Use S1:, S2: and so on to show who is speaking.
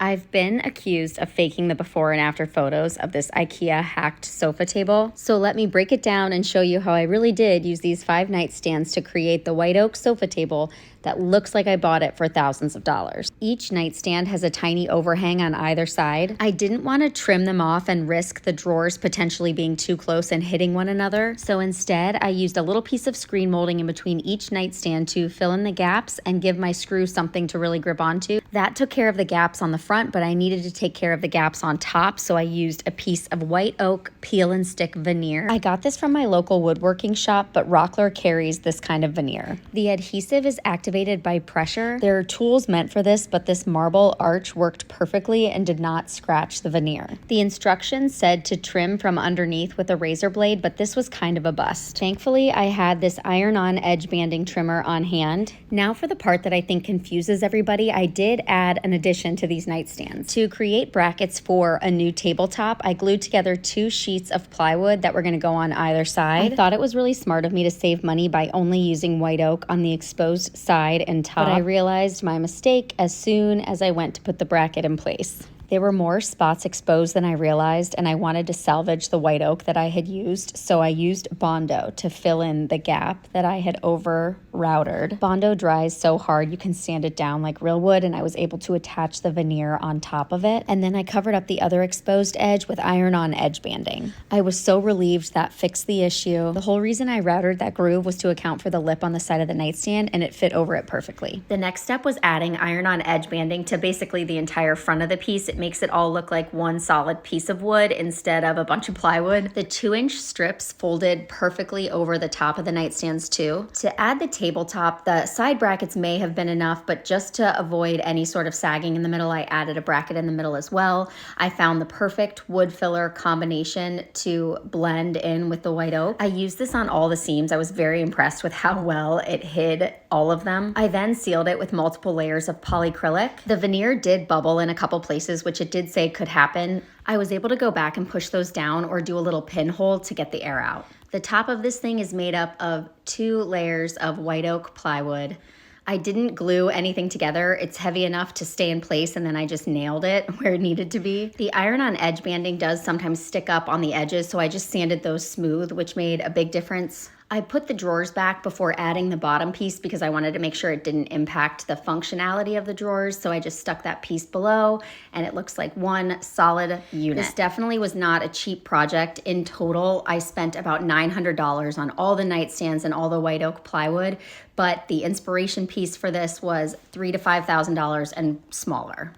S1: I've been accused of faking the before and after photos of this IKEA hacked sofa table. So let me break it down and show you how I really did use these 5 nightstands to create the white oak sofa table that looks like I bought it for thousands of dollars. Each nightstand has a tiny overhang on either side. I didn't want to trim them off and risk the drawers potentially being too close and hitting one another. So instead, I used a little piece of screen molding in between each nightstand to fill in the gaps and give my screw something to really grip onto. That took care of the gaps on the front, but I needed to take care of the gaps on top, so I used a piece of white oak peel and stick veneer. I got this from my local woodworking shop, but Rockler carries this kind of veneer. The adhesive is activated by pressure. There are tools meant for this, but this marble arch worked perfectly and did not scratch the veneer. The instructions said to trim from underneath with a razor blade, but this was kind of a bust. Thankfully, I had this iron-on edge banding trimmer on hand. Now for the part that I think confuses everybody, I did add an addition to these nightstands. To create brackets for a new tabletop, I glued together 2 sheets of plywood that were going to go on either side. I thought it was really smart of me to save money by only using white oak on the exposed side and top, but I realized my mistake as soon as I went to put the bracket in place. There were more spots exposed than I realized, and I wanted to salvage the white oak that I had used, so I used Bondo to fill in the gap that I had over-routered. Bondo dries so hard you can sand it down like real wood, and I was able to attach the veneer on top of it, and then I covered up the other exposed edge with iron-on edge banding. I was so relieved that fixed the issue. The whole reason I routered that groove was to account for the lip on the side of the nightstand, and it fit over it perfectly. The next step was adding iron-on edge banding to basically the entire front of the piece. It makes it all look like one solid piece of wood instead of a bunch of plywood. The 2-inch strips folded perfectly over the top of the nightstands too. To add the tabletop, the side brackets may have been enough, but just to avoid any sort of sagging in the middle, I added a bracket in the middle as well. I found the perfect wood filler combination to blend in with the white oak. I used this on all the seams. I was very impressed with how well it hid all of them. I then sealed it with multiple layers of polyacrylic. The veneer did bubble in a couple places, which it did say could happen. I was able to go back and push those down or do a little pinhole to get the air out. The top of this thing is made up of 2 layers of white oak plywood. I didn't glue anything together. It's heavy enough to stay in place, and then I just nailed it where it needed to be. The iron-on edge banding does sometimes stick up on the edges, so I just sanded those smooth, which made a big difference. I put the drawers back before adding the bottom piece because I wanted to make sure it didn't impact the functionality of the drawers, so I just stuck that piece below, and it looks like one solid unit. This definitely was not a cheap project. In total, I spent about $900 on all the nightstands and all the white oak plywood, but the inspiration piece for this was $3,000 to $5,000 and smaller.